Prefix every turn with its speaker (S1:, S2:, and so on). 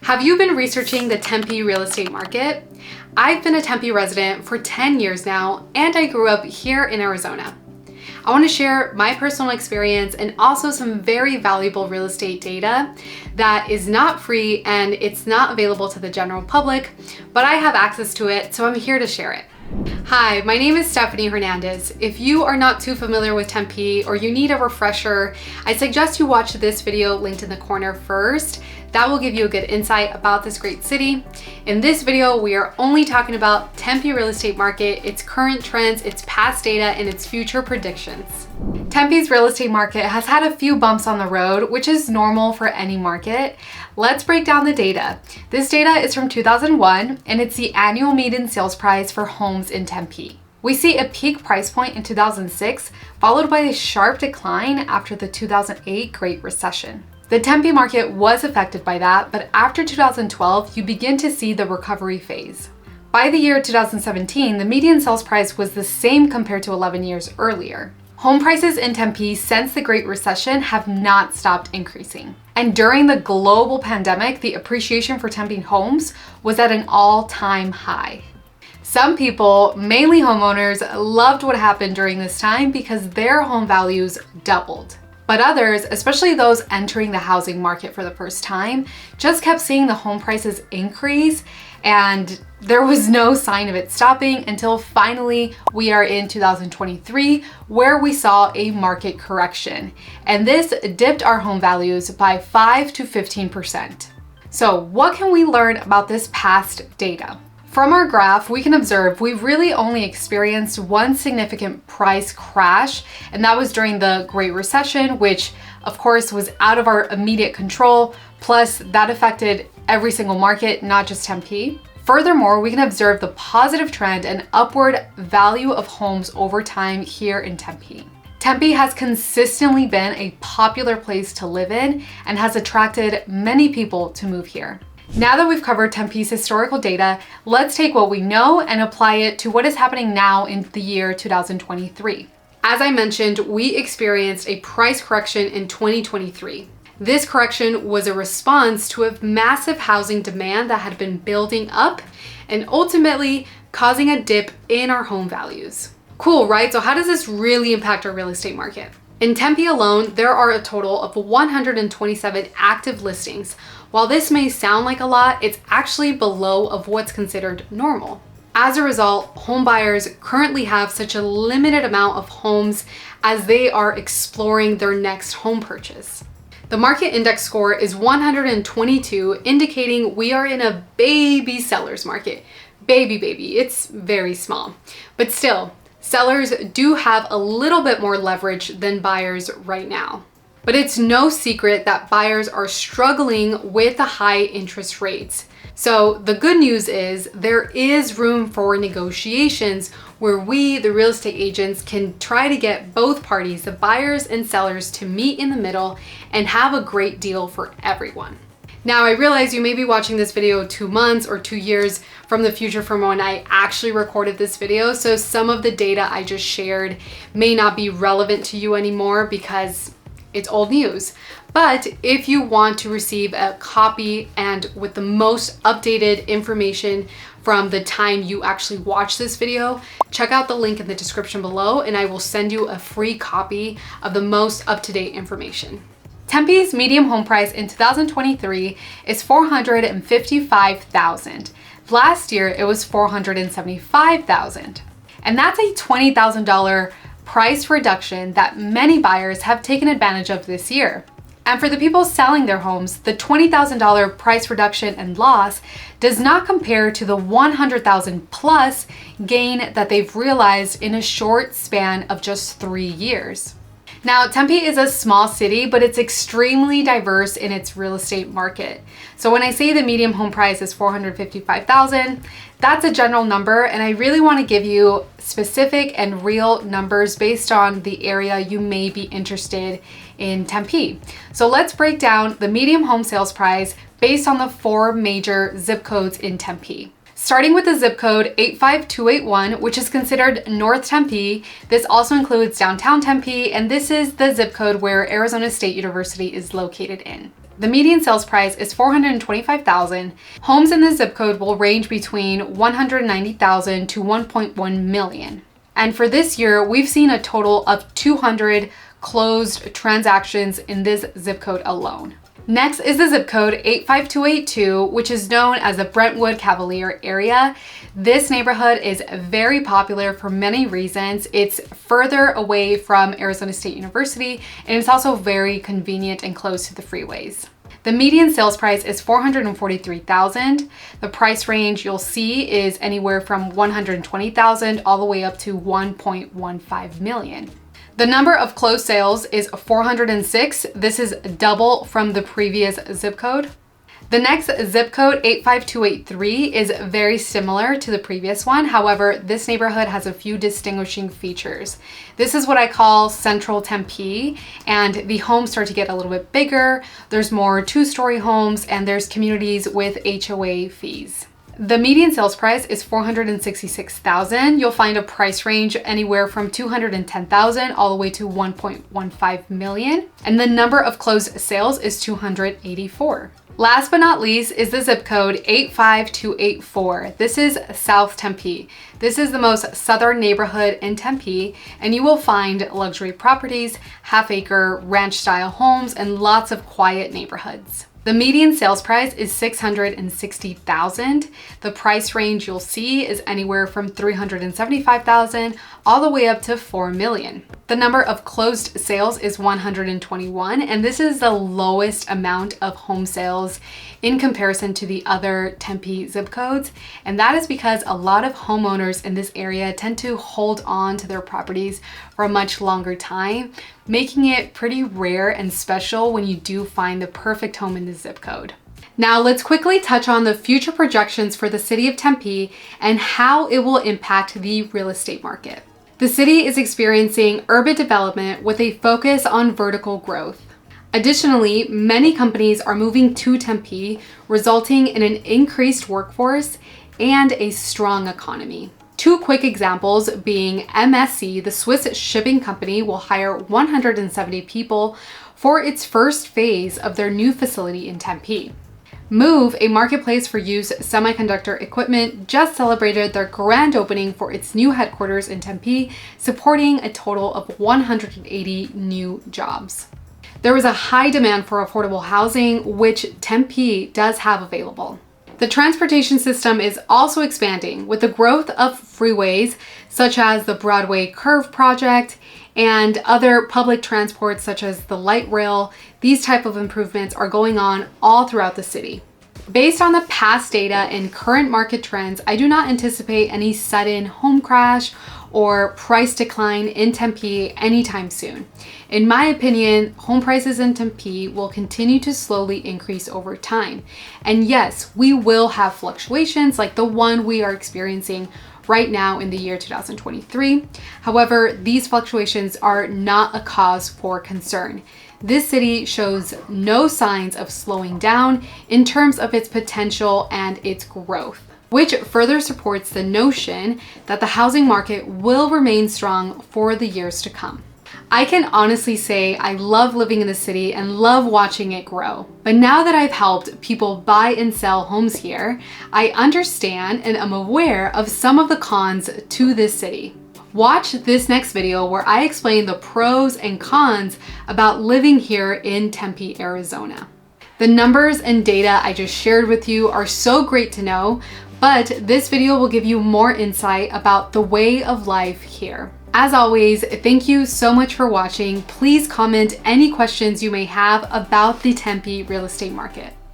S1: Have you been researching the Tempe real estate market? I've been a Tempe resident for 10 years now, and I grew up here in Arizona. I want to share my personal experience and also some very valuable real estate data that is not free and it's not available to the general public, but I have access to it, so I'm here to share it. Hi, my name is Stephanie Hernandez. If you are not too familiar with Tempe or you need a refresher, I suggest you watch this video linked in the corner first. That will give you a good insight about this great city. In this video, we are only talking about Tempe real estate market, its current trends, its past data, and its future predictions. Tempe's real estate market has had a few bumps on the road, which is normal for any market. Let's break down the data. This data is from 2001, and it's the annual median sales price for homes in Tempe. We see a peak price point in 2006, followed by a sharp decline after the 2008 Great Recession. The Tempe market was affected by that, but after 2012, you begin to see the recovery phase. By the year 2017, the median sales price was the same compared to 11 years earlier. Home prices in Tempe since the Great Recession have not stopped increasing. And during the global pandemic, the appreciation for Tempe homes was at an all-time high. Some people, mainly homeowners, loved what happened during this time because their home values doubled. But others, especially those entering the housing market for the first time, just kept seeing the home prices increase, and there was no sign of it stopping until finally we are in 2023, where we saw a market correction. And this dipped our home values by 5 to 15%. So what can we learn about this past data? From our graph, we can observe we've really only experienced one significant price crash, and that was during the Great Recession, which of course was out of our immediate control, plus that affected every single market, not just Tempe. Furthermore, we can observe the positive trend and upward value of homes over time here in Tempe. Tempe has consistently been a popular place to live in and has attracted many people to move here. Now that we've covered Tempe's historical data, let's take what we know and apply it to what is happening now in the year 2023. As I mentioned, we experienced a price correction in 2023. This correction was a response to a massive housing demand that had been building up and ultimately causing a dip in our home values. Cool, right? So how does this really impact our real estate market? In Tempe alone, there are a total of 127 active listings. While this may sound like a lot, it's actually below of what's considered normal. As a result, home buyers currently have such a limited amount of homes as they are exploring their next home purchase. The market index score is 122, indicating we are in a baby seller's market. Baby, it's very small. But still, sellers do have a little bit more leverage than buyers right now. But it's no secret that buyers are struggling with the high interest rates. So the good news is there is room for negotiations where we, the real estate agents, can try to get both parties, the buyers and sellers, to meet in the middle and have a great deal for everyone. Now, I realize you may be watching this video 2 months or 2 years from the future from when I actually recorded this video, so some of the data I just shared may not be relevant to you anymore because it's old news. But if you want to receive a copy and with the most updated information from the time you actually watch this video, check out the link in the description below and I will send you a free copy of the most up-to-date information. Tempe's median home price in 2023 is $455,000. Last year, it was $475,000. And that's a $20,000 price reduction that many buyers have taken advantage of this year. And for the people selling their homes, the $20,000 price reduction and loss does not compare to the $100,000 plus gain that they've realized in a short span of just 3 years. Now, Tempe is a small city, but it's extremely diverse in its real estate market. So when I say the median home price is $455,000, that's a general number, and I really want to give you specific and real numbers based on the area you may be interested in Tempe. So let's break down the median home sales price based on the 4 major zip codes in Tempe. Starting with the zip code 85281, which is considered North Tempe. This also includes downtown Tempe, and this is the zip code where Arizona State University is located in. The median sales price is $425,000. Homes in the zip code will range between $190,000 to $1.1 million. And for this year, we've seen a total of 200 closed transactions in this zip code alone. Next is the zip code 85282, which is known as the Brentwood Cavalier area. This neighborhood is very popular for many reasons. It's further away from Arizona State University, and it's also very convenient and close to the freeways. The median sales price is $443,000. The price range you'll see is anywhere from $120,000 all the way up to $1.15 million. The number of closed sales is 406. This is double from the previous zip code. The next zip code, 85283, is very similar to the previous one. However, this neighborhood has a few distinguishing features. This is what I call Central Tempe, and the homes start to get a little bit bigger. There's more two-story homes, and there's communities with HOA fees. The median sales price is $466,000. You'll find a price range anywhere from $210,000 all the way to $1.15 million. And the number of closed sales is 284. Last but not least is the zip code 85284. This is South Tempe. This is the most southern neighborhood in Tempe, and you will find luxury properties, half-acre ranch-style homes, and lots of quiet neighborhoods. The median sales price is $660,000. The price range you'll see is anywhere from $375,000 all the way up to $4 million. The number of closed sales is 121, and this is the lowest amount of home sales in comparison to the other Tempe zip codes. And that is because a lot of homeowners in this area tend to hold on to their properties for a much longer time, making it pretty rare and special when you do find the perfect home in this zip code. Now let's quickly touch on the future projections for the city of Tempe and how it will impact the real estate market. The city is experiencing urban development with a focus on vertical growth. Additionally, many companies are moving to Tempe, resulting in an increased workforce and a strong economy. Two quick examples being MSC, the Swiss shipping company, will hire 170 people for its first phase of their new facility in Tempe. Move, a marketplace for used semiconductor equipment, just celebrated their grand opening for its new headquarters in Tempe, supporting a total of 180 new jobs. There was a high demand for affordable housing, which Tempe does have available. The transportation system is also expanding with the growth of freeways such as the Broadway Curve project and other public transport such as the light rail. These type of improvements are going on all throughout the city. Based on the past data and current market trends, I do not anticipate any sudden home crash or price decline in Tempe anytime soon. In my opinion, home prices in Tempe will continue to slowly increase over time. And yes, we will have fluctuations like the one we are experiencing right now in the year 2023. However, these fluctuations are not a cause for concern. This city shows no signs of slowing down in terms of its potential and its growth, which further supports the notion that the housing market will remain strong for the years to come. I can honestly say I love living in the city and love watching it grow. But now that I've helped people buy and sell homes here, I understand and am aware of some of the cons to this city. Watch this next video where I explain the pros and cons about living here in Tempe, Arizona. The numbers and data I just shared with you are so great to know, but this video will give you more insight about the way of life here. As always, thank you so much for watching. Please comment any questions you may have about the Tempe real estate market.